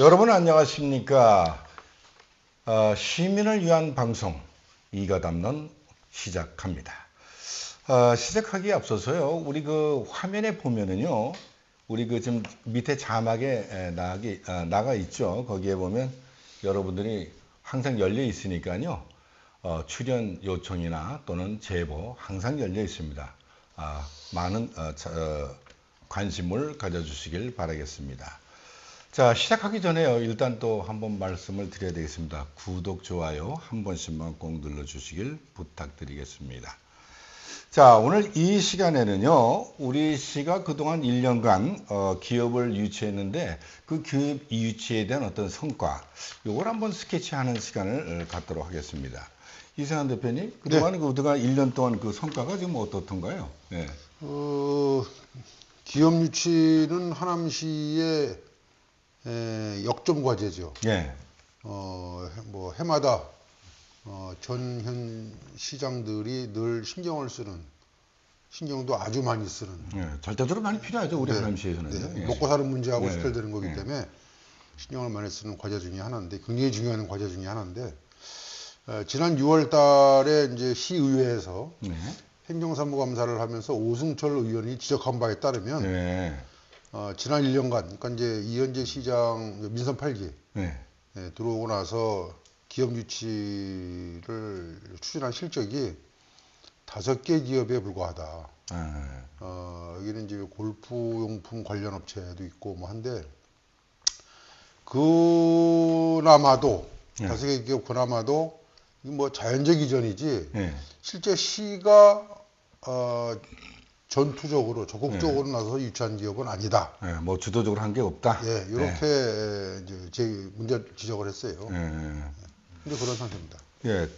여러분 안녕하십니까? 시민을 위한 방송 이가 담론 시작합니다. 시작하기에 앞서서요, 우리 그 화면에 보면은요, 우리 그 지금 밑에 자막에 나가 있죠. 거기에 보면 여러분들이 항상 열려 있으니까요, 출연 요청이나 또는 제보 항상 열려 있습니다. 많은 관심을 가져주시길 바라겠습니다. 자, 시작하기 전에요, 일단 또 한번 말씀을 드려야 되겠습니다. 구독, 좋아요 한 번씩만 꼭 눌러주시길 부탁드리겠습니다. 자, 오늘 이 시간에는요, 우리 씨가 그동안 1년간 기업을 유치했는데 그 기업 유치에 대한 어떤 성과, 요걸 한번 스케치하는 시간을 갖도록 하겠습니다. 이상한 대표님, 그동안, 네. 그동안 1년 동안 그 성과가 지금 어떻던가요? 네. 기업 유치는 하남시의 역점 과제죠. 예. 뭐 해마다 전현 시장들이 늘 신경도 아주 많이 쓰는. 예, 절대적으로 많이 필요하죠, 우리 하남시에서는. 네. 예. 먹고 사는 문제하고 예. 직결되는 거기 때문에 신경을 많이 쓰는 과제 중에 하나인데, 굉장히 중요한 과제 중에 하나인데, 지난 6월 달에 이제 시의회에서 네. 행정사무감사를 하면서 오승철 의원이 지적한 바에 따르면, 네. 지난 1년간, 그러니까 이제 이현재 시장 민선 8기 네. 들어오고 나서 기업 유치를 추진한 실적이 5개 기업에 불과하다. 여기는 이제 골프용품 관련 업체도 있고 뭐 한데, 그나마도, 5개 기업 그나마도, 뭐 자연적 이전이지, 실제 시가, 전투적으로 적극적으로 나서 유치한 기업은 아니다. 뭐 주도적으로 한 게 없다. 예, 이렇게 이제 제 문제 지적을 했어요. 근데 그런 상태입니다. 예.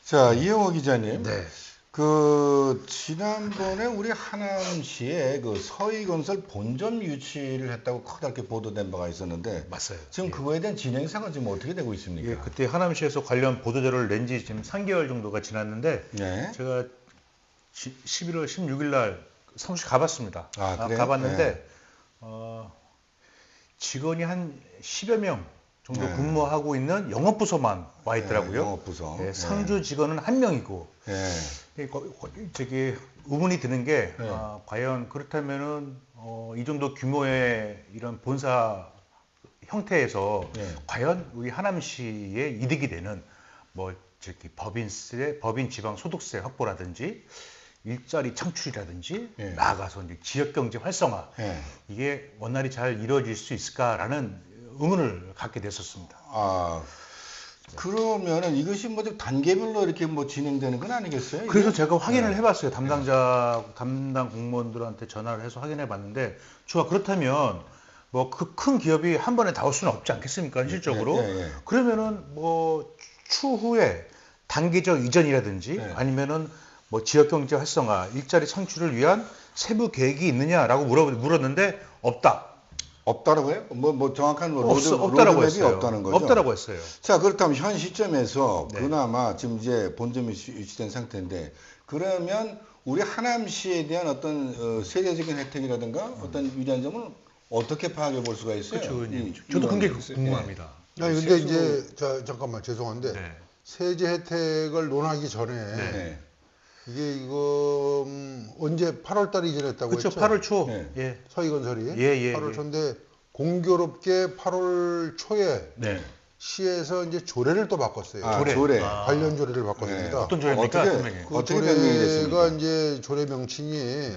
자, 이영호 기자님. 네. 그 지난번에 우리 하남시에 그 서희건설 본점 유치를 했다고 커다랗게 보도된 바가 있었는데, 맞아요. 지금 그거에 대한 진행상은 지금 어떻게 되고 있습니까? 예, 그때 하남시에서 관련 보도자료를 낸 지 지금 3개월 정도가 지났는데, 네. 제가 11월 16일 날 사무실 가봤습니다. 그래요? 가봤는데, 직원이 한 10여 명 정도 근무하고 있는 영업부서만 와 있더라고요. 영업부서. 상주 직원은 1명이고, 저기 의문이 드는 게, 과연 그렇다면은 이 정도 규모의 이런 본사 형태에서 과연 우리 하남시에 이득이 되는 뭐 저기 법인 지방 소득세 확보라든지 일자리 창출이라든지 나아가서 이제 지역 경제 활성화, 이게 원활히 잘 이루어질 수 있을까라는 의문을 갖게 됐었습니다. 그러면은 이것이 뭐 단계별로 이렇게 뭐 진행되는 건 아니겠어요? 그래서 제가 확인을 해봤어요. 담당 공무원들한테 전화를 해서 확인해 봤는데, 좋아, 그렇다면 뭐 그 큰 기업이 한 번에 다 올 수는 없지 않겠습니까, 현실적으로? 그러면은 뭐 추후에 단계적 이전이라든지 아니면은 뭐 지역 경제 활성화, 일자리 창출을 위한 세부 계획이 있느냐라고 물었는데 없다. 없다라고요? 뭐 정확한 없다라고 로드맵이 했어요. 없다는 거죠? 없다라고 했어요. 자, 그렇다면 현 시점에서 그나마 지금 이제 본점이 유치된 상태인데, 그러면 우리 하남시에 대한 어떤 세대적인 혜택이라든가 어떤 유리한 점은 어떻게 파악해 볼 수가 있어요? 그렇죠. 저도 굉장히 궁금합니다. 아니, 근데 이제 잠깐만 죄송한데, 세제 혜택을 논하기 전에 이게 이거 언제 8월 달에 이전했다고 그렇죠. 했죠? 8월 초. 서희건설이 8월 초인데, 공교롭게 8월 초에 시에서 이제 조례를 또 바꿨어요. 조례. 관련 조례를 바꿨습니다. 어떤 조례입니까? 그 조례가 이제 조례 명칭이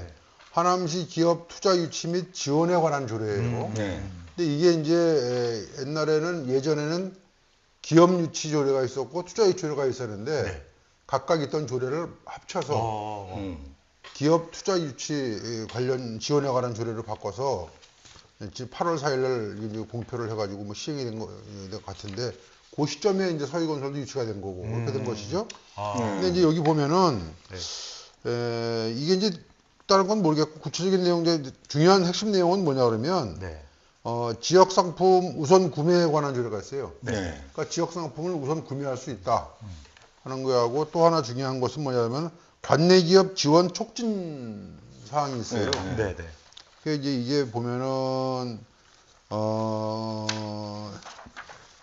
하남시 기업 투자 유치 및 지원에 관한 조례예요. 근데 이게 이제 예전에는 기업 유치 조례가 있었고 투자 유치 조례가 있었는데, 각각 있던 조례를 합쳐서 기업 투자 유치 관련 지원에 관한 조례를 바꿔서 지금 8월 4일 날 공표를 해가지고 뭐 시행이 된 것 같은데, 그 시점에 이제 서희건설도 유치가 된 거고 그렇게 된 것이죠. 근데 이제 여기 보면은 이게 이제 다른 건 모르겠고, 구체적인 내용들 중요한 핵심 내용은 뭐냐 그러면 지역 상품 우선 구매에 관한 조례가 있어요. 그러니까 지역 상품을 우선 구매할 수 있다 하는 거하고, 또 하나 중요한 것은 뭐냐면 관내 기업 지원 촉진 사항이 있어요. 그 이제 이게 보면은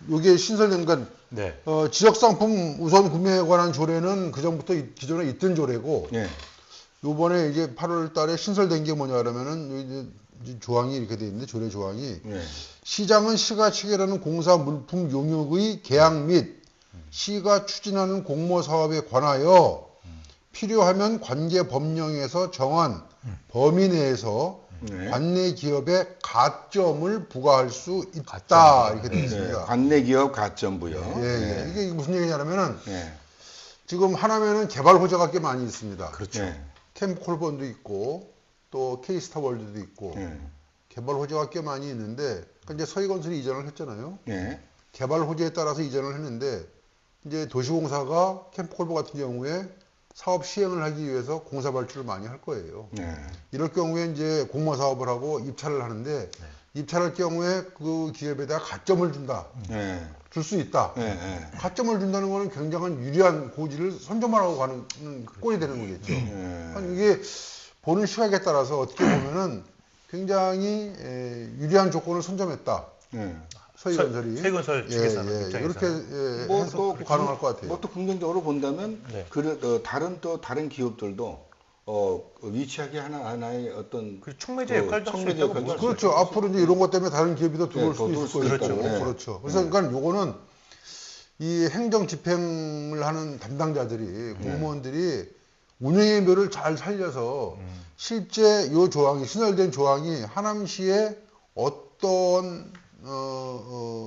이게 신설된 건 네. 지역 상품 우선 구매에 관한 조례는 그 전부터 기존에 있던 조례고 네. 요번에 이제 8월 달에 신설된 게 뭐냐 그러면은 이제 조항이 이렇게 돼 있는데 조례 조항이 네. 시장은 시가 체결하는 공사 물품 용역의 계약 및 시가 추진하는 공모 사업에 관하여 필요하면 관계 법령에서 정한 범위 내에서 네. 관내 기업에 가점을 부과할 수 있다 이렇게 되어 네. 있습니다. 관내 기업 가점 부여. 예. 이게 무슨 얘기냐면은 네. 지금 하나면은 개발 호재가 꽤 많이 있습니다. 그렇죠. 네. 캠콜본도 있고 또 K스타월드도 있고 네. 개발 호재가 꽤 많이 있는데 이제 서희건설이 이전을 했잖아요. 네. 개발 호재에 따라서 이전을 했는데 이제 도시공사가 캠콜본 같은 경우에 사업 시행을 하기 위해서 공사 발주를 많이 할 거예요. 네. 이럴 경우에 이제 공모 사업을 하고 입찰을 하는데 입찰할 경우에 그 기업에다가 가점을 준다. 네. 줄 수 있다. 네. 네. 가점을 준다는 거는 굉장한 유리한 고지를 선점하라고 가는 꼴이 되는 거겠죠. 네. 이게 보는 시각에 따라서 어떻게 보면은 굉장히 유리한 조건을 선점했다. 네. 서희건설이. 서희건설 측에서는 입장에서는. 이렇게 해서 가능할 것 같아요. 뭐 또 긍정적으로 본다면 네. 다른 기업들도 위치하게 하나의 어떤 그 촉매제 역할도 할수 촉매제 있다고 역할도 보죠. 그렇죠. 앞으로 이제 이런 것 때문에 다른 기업이 더 들어올 네, 수도 있을 더 거고. 들어올 수도 그렇죠. 있고. 그렇죠. 그래서 그러니까 요거는 이 행정 집행을 하는 담당자들이 공무원들이 운영의 묘를 잘 살려서 실제 요 조항이 신설된 조항이 하남시에 어떤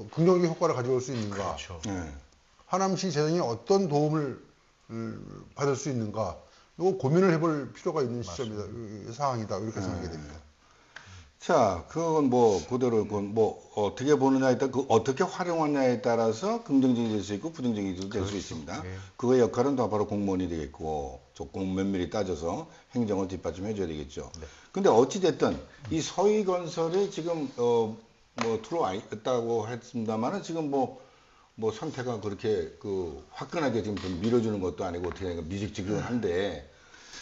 긍정적 효과를 가져올 수 있는가, 그렇죠. 네. 하남시 재정에 어떤 도움을 받을 수 있는가, 이거 고민을 해볼 필요가 있는 시점이다, 상황이다 이렇게 생각이 됩니다. 자, 그건 뭐 그대로 뭐 어떻게 보느냐에 따라 어떻게 활용하냐에 따라서 긍정적이 될 수 있고 부정적이 될 수 있습니다. 예. 그의 역할은 다 바로 공무원이 되겠고 조금 면밀히 따져서 행정을 뒷받침해 줘야 되겠죠. 근데 어찌 됐든 이 서희건설이 지금 뭐 들어와 있다고 했습니다만은 지금 뭐 상태가 그렇게 화끈하게 지금 좀 밀어주는 것도 아니고 어떻게 미직지근한데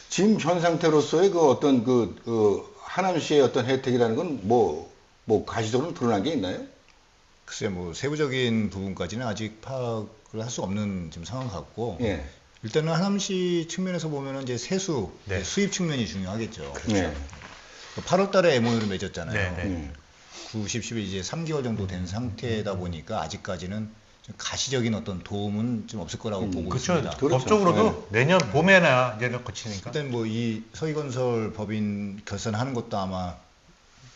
지금 현 상태로서의 그 어떤 하남시의 어떤 혜택이라는 건 뭐 가시적으로 드러난 게 있나요? 글쎄 뭐 세부적인 부분까지는 아직 파악을 할 수 없는 지금 상황 같고 예. 일단은 하남시 측면에서 보면은 이제 세수 네. 수입 측면이 중요하겠죠. 네. 8월달에 MOU를 맺었잖아요. 네, 네. 9, 10, 11 이제 3개월 정도 된 상태다 보니까 아직까지는 좀 가시적인 어떤 도움은 좀 없을 거라고 보고 그렇죠. 있습니다. 그렇죠. 법적으로도 내년 봄에나 이제는 거치니까. 일단 뭐 이 서희건설 법인 결산하는 것도 아마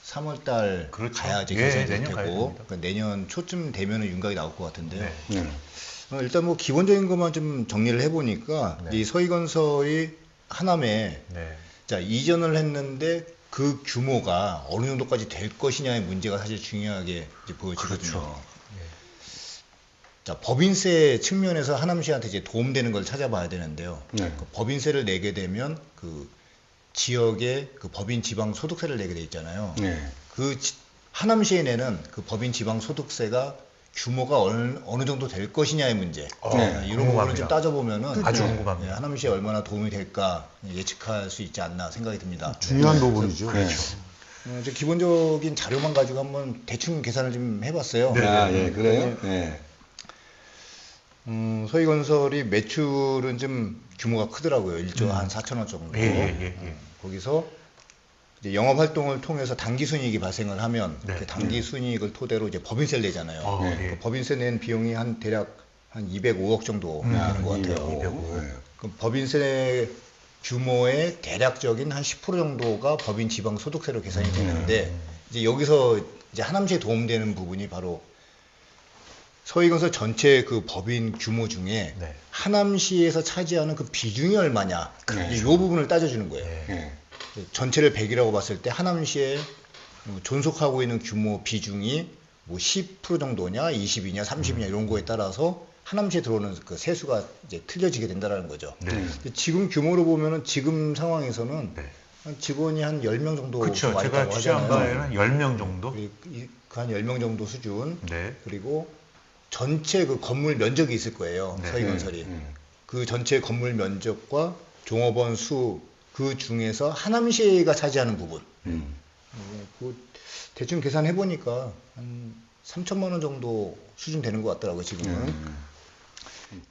3월달 그렇죠. 가야 이제 예, 결산이 될 내년 가야 테고 됩니다. 그러니까 내년 초쯤 되면은 윤곽이 나올 것 같은데요. 네. 네. 일단 뭐 기본적인 것만 좀 정리를 해보니까 네. 이 서희건설이 하남에 네. 자 이전을 했는데 그 규모가 어느 정도까지 될 것이냐의 문제가 사실 중요하게 이제 보여지거든요. 그렇죠. 자 법인세 측면에서 하남시한테 이제 도움되는 걸 찾아봐야 되는데요. 네. 그 법인세를 내게 되면 그 지역에 그 법인 지방 소득세를 내게 돼 있잖아요. 네. 하남시에 내는 그 법인 지방 소득세가 규모가 어느 정도 될 것이냐의 문제. 네. 이런 부분을 좀 궁금합니다. 따져보면은 아주 궁금합니다. 하남시에 얼마나 도움이 될까 예측할 수 있지 않나 생각이 듭니다. 중요한 부분이죠. 네. 이제 기본적인 자료만 가지고 한번 대충 계산을 좀 해봤어요. 네. 아, 예, 그래요? 네. 서희건설이 매출은 좀 규모가 크더라고요. 1조 한 4천억 정도. 예. 거기서 이제 영업 활동을 통해서 단기 순이익이 발생을 하면 네. 그 단기 순이익을 토대로 이제 법인세를 내잖아요. 네. 그 법인세 낸 비용이 한 대략 한 205억 정도 되는 것 같아요. 205. 네. 그 법인세 규모의 대략적인 한 10% 정도가 법인 지방 소득세로 계산이 되는데 이제 여기서 이제 하남시에 도움되는 부분이 바로 서희건설 전체 그 법인 규모 중에 네. 하남시에서 차지하는 그 비중이 얼마냐 이 부분을 따져주는 거예요. 네. 전체를 100이라고 봤을 때 하남시에 존속하고 있는 규모 비중이 뭐 10% 정도냐, 20이냐, 30이냐 이런 거에 따라서 하남시에 들어오는 그 세수가 이제 틀려지게 된다는 거죠. 네. 근데 지금 규모로 보면은 지금 상황에서는 네. 한 직원이 한 10명 정도 그렇죠. 와 제가 있다고 취재한 하잖아요. 바에는 10명 정도. 그 한 10명 정도 수준. 네. 그리고 전체 그 건물 면적이 있을 거예요. 네. 서희건설이. 그 전체 건물 면적과 종업원 수 그 중에서 하남시가 차지하는 부분. 그 대충 계산해 보니까 한 3천만 원 정도 수준 되는 것 같더라고요, 지금은.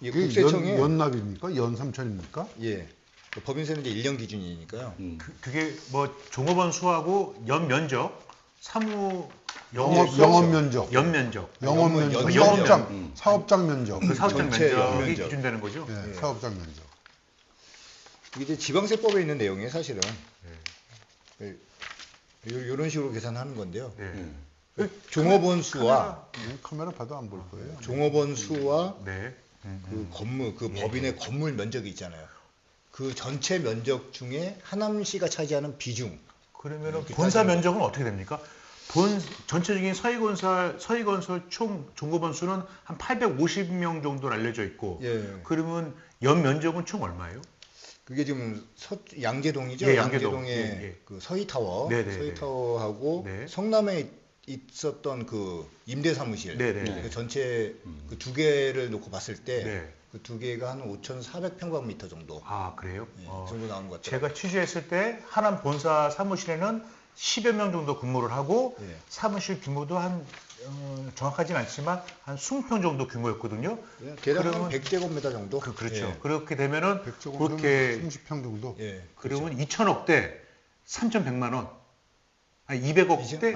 이게 그게 국세청에 연납입니까? 연 3천입니까? 예. 그 법인세는 이제 1년 기준이니까요. 그게 뭐 종업원 수하고 연 면적, 사무 영업 면적. 연 면적, 영업 면적. 연 사업장 면적. 그 사업장 전체 연 면적이 면적. 기준되는 거죠. 예, 사업장 면적. 이게 이제 지방세법에 있는 내용이에요, 사실은. 이런 식으로 계산하는 건데요. 네. 종업원 수와 카메라 봐도 안 볼 거예요. 종업원 수와 네. 그 건물, 그 법인의 건물 면적이 있잖아요. 그 전체 면적 중에 하남시가 차지하는 비중. 그러면은 본사 면적은 어떻게 됩니까? 전체적인 서희건설 총 종업원 수는 한 850명 정도 알려져 있고, 예. 그러면 연 면적은 총 얼마예요? 그게 지금 양재동이죠. 예, 양재동. 양재동의 예. 그 서희타워, 네네네. 서희타워하고 네. 성남에 있었던 그 임대사무실, 네네. 그 전체 그 두 개를 놓고 봤을 때 네. 그 두 개가 한 5,400평방미터 정도. 아, 그래요? 예, 그 정도 나오는 것 같아요. 제가 취재했을 때 하남 본사 사무실에는 10여 명 정도 근무를 하고 예. 사무실 규모도 한 정확하진 않지만 한 20평 정도 규모였거든요. 대략 한 그러면 100제곱미터 정도. 그렇죠. 예. 그렇게 되면은 100제곱 그렇게 30평 정도. 예. 그러면 2천억 대 3,100만 원, 아니 200억 대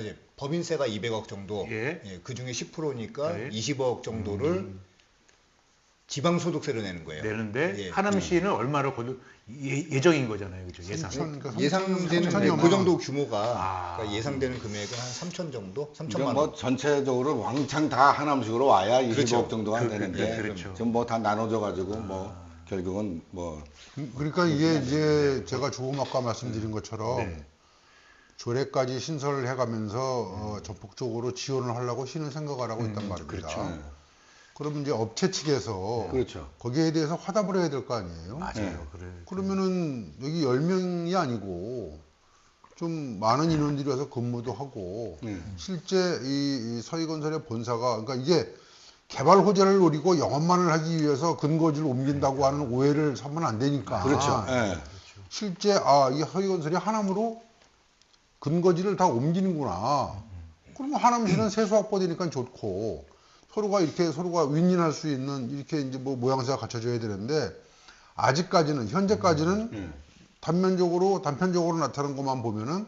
이제 법인세가 200억 정도. 예. 그 중에 10%니까 예. 20억 정도를 지방소득세로 내는 거예요. 내는데 예. 하남시는 얼마를 예정인 거잖아요, 그죠? 예상. 예상되는 3천여 그 정도 규모가 아. 그러니까 예상되는 금액은 한 3천 정도, 3천만 그러니까 원. 뭐 전체적으로 왕창 다 하남식으로 와야 20억 그렇죠. 정도가 되는데 그렇죠. 좀 뭐 다 나눠져 가지고 뭐 결국은 뭐 그러니까 이게 이제 제가 조금 아까 말씀드린 것처럼 네. 조례까지 신설을 해가면서 전폭적으로 지원을 하려고 시는 생각을 하고 있단 말입니다. 그렇죠. 그러면 이제 업체 측에서 그렇죠. 거기에 대해서 화답을 해야 될 거 아니에요. 맞아요. 그래. 그러면은 여기 10명이 아니고 좀 많은 인원들이 와서 근무도 하고 실제 이 서희건설의 본사가 그러니까 이게 개발 호재를 노리고 영업만을 하기 위해서 근거지를 옮긴다고 하는 오해를 사면 안 되니까. 그렇죠. 예. 실제 이 서희건설이 하남으로 근거지를 다 옮기는구나. 그러면 하남시는 세수 확보되니까 좋고 서로가 윈윈할 수 있는 이렇게 이제 뭐 모양새가 갖춰져야 되는데 아직까지는 현재까지는 단편적으로 나타난 것만 보면은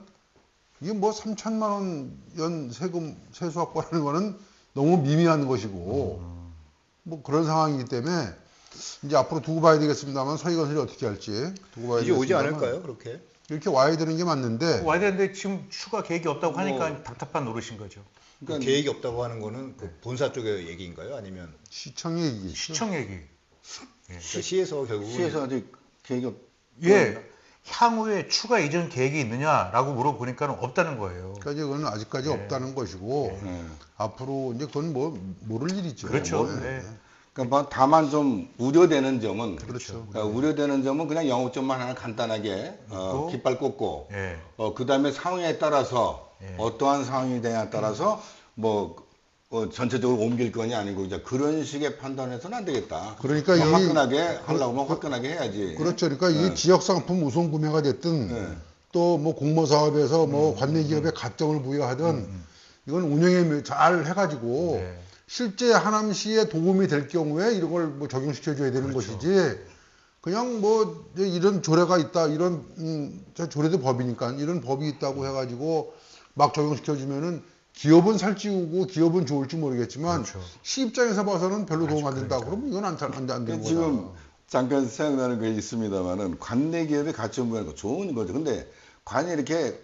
이게 뭐 3천만 원 연 세금 세수 확보라는 거는 너무 미미한 것이고 뭐 그런 상황이기 때문에 이제 앞으로 두고 봐야 되겠습니다만 서희건설이 어떻게 할지 두고 봐야 이제 오지 되겠습니다만 않을까요? 그렇게? 이렇게 와야 되는 게 맞는데 와야 되는데 지금 추가 계획이 없다고 하니까 답답한 노릇인 거죠. 그 계획이 없다고 하는 거는 그 본사 쪽의 얘기인가요? 아니면 시청의 얘기겠죠. 시청 얘기. 그러니까 시에서 결국은 시에서 아직 계획이 예. 향후에 추가 이전 계획이 있느냐라고 물어보니까 없다는 거예요. 그러니까 이제 그건 아직까지 없다는 것이고 앞으로 이제 그건 뭐 모를 일이죠. 그렇죠. 네. 네. 그러니까 뭐 다만 좀 우려되는 점은 그렇죠. 우려되는 점은 그냥 영업점만 하나 간단하게 깃발 꽂고 예. 그다음에 상황에 따라서 어떠한 상황이 되냐에 따라서 뭐 전체적으로 옮길 거냐 아니고 이제 그런 식의 판단해서는 안 되겠다. 그러니까 뭐 이- 화끈하게 하려면 화끈하게 해야지. 그렇죠. 그러니까 이게 지역 상품 우선 구매가 됐든 또 뭐 공모 사업에서 뭐 관내 기업에 가점을 부여하든 이건 운영에 잘 해가지고 네. 실제 하남시에 도움이 될 경우에 이런 걸 뭐 적용시켜 줘야 되는 것이지 그냥 뭐 이제 이런 조례가 있다 이런 저 조례도 법이니까 이런 법이 있다고 해가지고 막 적용시켜 주면은 기업은 살찌우고 기업은 좋을지 모르겠지만 시 입장에서 봐서는 별로 도움 안 된다 그러면 이건 안 되는 거다. 지금 잠깐 생각나는 게 있습니다만은 관내 기업에 같이 연구하는 거 좋은 거죠. 근데 관이 이렇게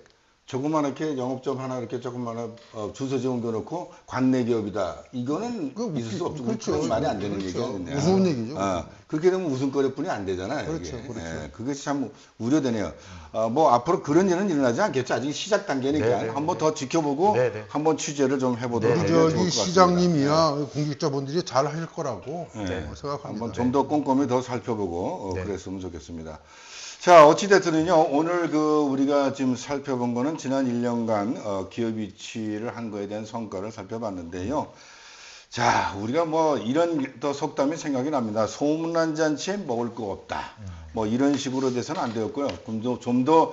조그맣게 영업점 하나 이렇게 조그마한 주소지 옮겨놓고 관내 기업이다. 이거는 있을 수 없죠. 그렇죠. 그건 말이 안 되는 그렇죠. 얘기예요. 우스운 얘기죠. 그렇게 되면 웃음거리뿐이 안 되잖아요. 그렇죠. 이게. 그렇죠. 예, 그것이 참 우려되네요. 뭐 앞으로 그런 일은 일어나지 않겠죠. 아직 시작 단계니까 네네. 한번 더 지켜보고 네네. 한번 취재를 좀 해보도록 우리 하면 좋을 것 저기 같습니다. 시장님이야 공직자분들이 잘 하실 거라고 생각합니다. 한번 좀 더 꼼꼼히 더 살펴보고 그랬으면 좋겠습니다. 자, 어찌됐든요, 오늘 우리가 지금 살펴본 거는 지난 1년간 기업 위치를 한 거에 대한 성과를 살펴봤는데요. 자, 우리가 뭐 이런 또 속담이 생각이 납니다. 소문난 잔치에 먹을 거 없다. 뭐 이런 식으로 돼서는 안 되었고요. 좀 더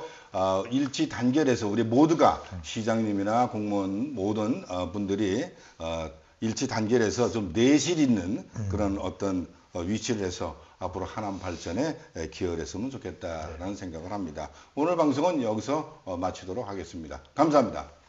일치 단결해서 우리 모두가 시장님이나 공무원 모든 분들이 일치 단결해서 좀 내실 있는 그런 어떤 위치를 해서 앞으로 하남 발전에 기여를 했으면 좋겠다라는 생각을 합니다. 오늘 방송은 여기서 마치도록 하겠습니다. 감사합니다.